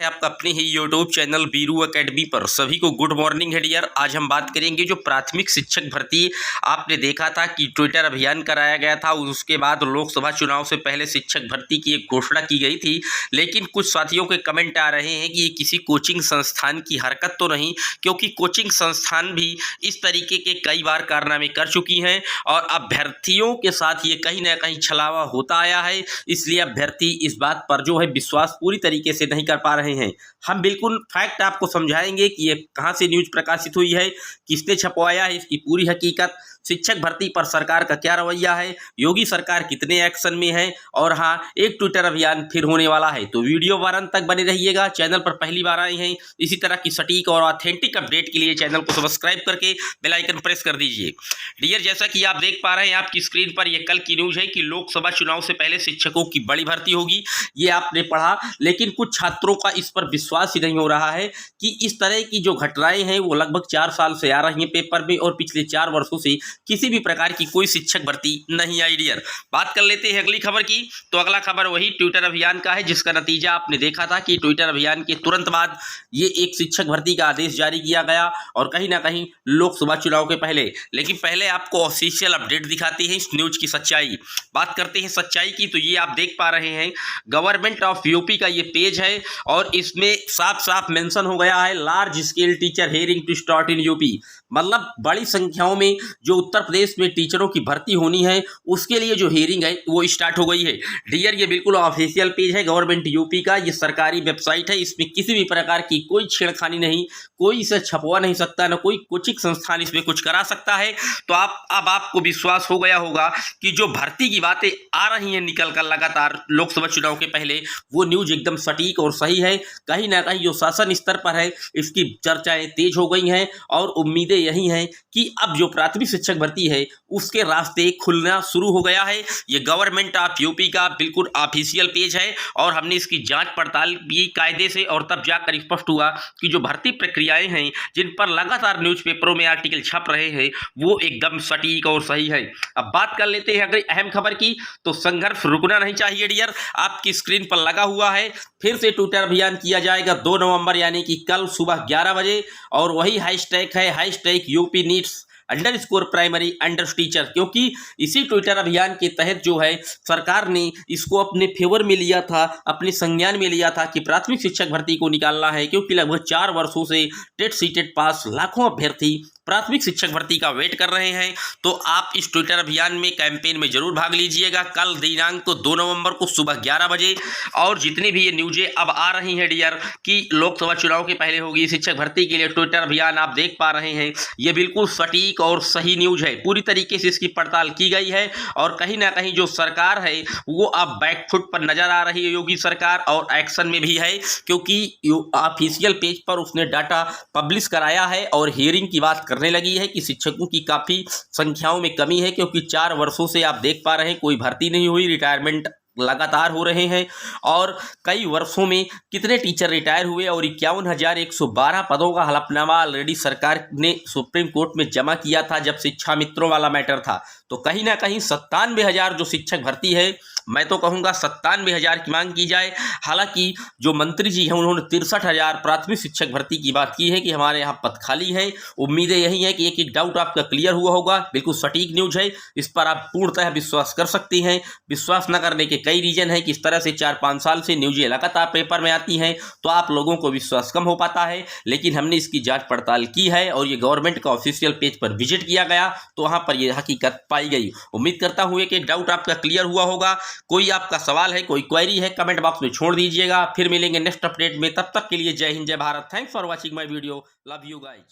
है आपका अपने ही यूट्यूब चैनल बीरू एकेडमी पर सभी को गुड मॉर्निंग है डियर। आज हम बात करेंगे जो प्राथमिक शिक्षक भर्ती आपने देखा था कि ट्विटर अभियान कराया गया था, उसके बाद लोकसभा चुनाव से पहले शिक्षक भर्ती की एक घोषणा की गई थी। लेकिन कुछ साथियों के कमेंट आ रहे हैं कि ये किसी कोचिंग संस्थान की हरकत तो नहीं, क्योंकि कोचिंग संस्थान भी इस तरीके के कई बार कारनामे कर चुकी हैं और अभ्यर्थियों के साथ ये कहीं ना कहीं छलावा होता आया है। इसलिए अभ्यर्थी इस बात पर जो है विश्वास पूरी तरीके से नहीं कर पा रहे हैं। हम बिल्कुल फैक्ट आपको समझाएंगे कि ये कहां से न्यूज प्रकाशित हुई है, किसने छपवाया है, इसकी पूरी हकीकत, शिक्षक भर्ती पर सरकार का क्या रवैया है, योगी सरकार कितने एक्शन में है और हाँ, एक ट्विटर अभियान फिर होने वाला है। तो वीडियो वारंत तक बने रहिएगा। चैनल पर पहली बार आए हैं, इसी तरह की सटीक और ऑथेंटिक अपडेट के लिए चैनल को सब्सक्राइब करके बेल आइकन प्रेस कर दीजिए। डियर, जैसा कि आप देख पा रहे हैं आपकी स्क्रीन पर, यह कल की न्यूज है कि लोकसभा चुनाव से पहले शिक्षकों की बड़ी भर्ती होगी। ये आपने पढ़ा, लेकिन कुछ छात्रों का इस पर विश्वास ही नहीं हो रहा है कि इस तरह की जो घटनाएं हैं वो लगभग 4 साल से आ रही हैं पेपर में और पिछले 4 वर्षों से किसी भी प्रकार की कोई शिक्षक भर्ती नहीं आई। डियर, बात कर लेते हैं अगली खबर की। तो अगला खबर वही ट्विटर अभियान का है, जिसका नतीजा आपने देखा था कि ट्विटर अभियान के तुरंत बाद ये एक शिक्षक भर्ती का आदेश जारी किया गया और कहीं ना कहीं लोकसभा चुनाव के पहले। लेकिन पहले आपको ऑफिशियल अपडेट दिखाते हैं इस न्यूज की सच्चाई। बात करते हैं सच्चाई की, तो ये आप देख पा रहे हैं गवर्नमेंट ऑफ यूपी का ये पेज है और इसमें साफ साफ मेंशन हो गया है large scale teacher hiring to start in UP. मतलब बड़ी संख्याओं में जो उत्तर प्रदेश में टीचरों की भर्ती होनी है उसके लिए जो हियरिंग है वो स्टार्ट हो गई है। डियर, ये बिल्कुल ऑफिशियल पेज है गवर्नमेंट यूपी का, ये सरकारी वेबसाइट है। इसमें किसी भी प्रकार की कोई छेड़खानी नहीं, कोई इसे छपवा नहीं सकता, ना कोई कोचिंग संस्थान इसमें कुछ करा सकता है। तो अब आपको विश्वास हो गया होगा कि जो भर्ती की बातें आ रही हैं निकल कर लगातार लोकसभा चुनाव के पहले, वो न्यूज एकदम सटीक और सही है। कहीं ना कहीं जो शासन स्तर पर है इसकी चर्चाएं तेज हो गई हैं और उम्मीदें यही हैं कि अब जो प्राथमिक शिक्षक भर्ती है उसके रास्ते खुलना शुरू हो गया है। ये गवर्नमेंट ऑफ यूपी का बिल्कुल ऑफिशियल पेज है और हमने इसकी जांच पड़ताल की कायदे से, और तब जाकर स्पष्ट हुआ कि जो भर्ती प्रक्रियाएं हैं जिन पर लगातार न्यूज़पेपरों में आर्टिकल छप रहे हैं वो एकदम सटीक और सही है। अब बात कर लेते हैं अगली अहम खबर की। तो संघर्ष रुकना नहीं चाहिए डियर, आपकी स्क्रीन पर लगा हुआ है। फिर से ट्विटर अभियान किया जाएगा 2 नवंबर यानी कि कल सुबह 11 बजे, और वही हैशटैग है hashtag UP needs underscore primary under teacher, क्योंकि इसी ट्विटर अभियान के तहत जो है सरकार ने इसको अपने फेवर में लिया था, अपने संज्ञान में लिया था कि प्राथमिक शिक्षक भर्ती को निकालना है, क्योंकि लगभग 4 वर्षों से टेट सीटेट पास लाखों अभ्यर्थी प्राथमिक शिक्षक भर्ती का वेट कर रहे हैं। तो आप इस ट्विटर अभियान में कैंपेन में जरूर भाग लीजिएगा कल दिनांक को 2 नवंबर को सुबह 11 बजे। और जितनी भी ये न्यूजें अब आ रही हैं डियर कि लोकसभा चुनाव के पहले होगी शिक्षक भर्ती के लिए ट्विटर अभियान, आप देख पा रहे हैं ये बिल्कुल सटीक और सही न्यूज है। पूरी तरीके से इसकी पड़ताल की गई है और कहीं ना कहीं जो सरकार है वो अब बैकफुट पर नजर आ रही है योगी सरकार, और एक्शन में भी है, क्योंकि ऑफिशियल पेज पर उसने डाटा पब्लिश कराया है और हियरिंग की बात करने लगी है कि शिक्षकों की काफी संख्याओं में कमी है, क्योंकि 4 वर्षों से आप देख पा रहे हैं कोई भर्ती नहीं हुई, रिटायरमेंट लगातार हो रहे हैं और कई वर्षों में कितने टीचर रिटायर हुए और 51,112 पदों का हलफनामा ऑलरेडी सरकार ने सुप्रीम कोर्ट में जमा किया था जब शिक्षा मित्रों वाला मैटर था। तो कहीं ना कहीं 97,000 जो शिक्षक भर्ती है, मैं तो कहूँगा 97,000 की मांग की जाए। हालांकि जो मंत्री जी हैं उन्होंने 63,000 प्राथमिक शिक्षक भर्ती की बात की है कि हमारे यहाँ पद खाली है। उम्मीदें यही है कि एक एक डाउट आपका क्लियर हुआ होगा। बिल्कुल सटीक न्यूज है, इस पर आप पूर्णतः विश्वास कर सकती हैं। विश्वास न करने के कई रीजन है कि इस तरह से 4-5 साल से न्यूजें लगातार पेपर में आती हैं तो आप लोगों को विश्वास कम हो पाता है। लेकिन हमने इसकी जाँच पड़ताल की है और ये गवर्नमेंट का ऑफिशियल पेज पर विजिट किया गया तो वहाँ पर यह हकीकत पाई गई। उम्मीद करता हूँ कि डाउट आपका क्लियर हुआ होगा। कोई आपका सवाल है, कोई क्वेरी है, कमेंट बॉक्स में छोड़ दीजिएगा। फिर मिलेंगे नेक्स्ट अपडेट में, तब तक के लिए जय हिंद जय Bharat. Thanks for watching my video, love you guys.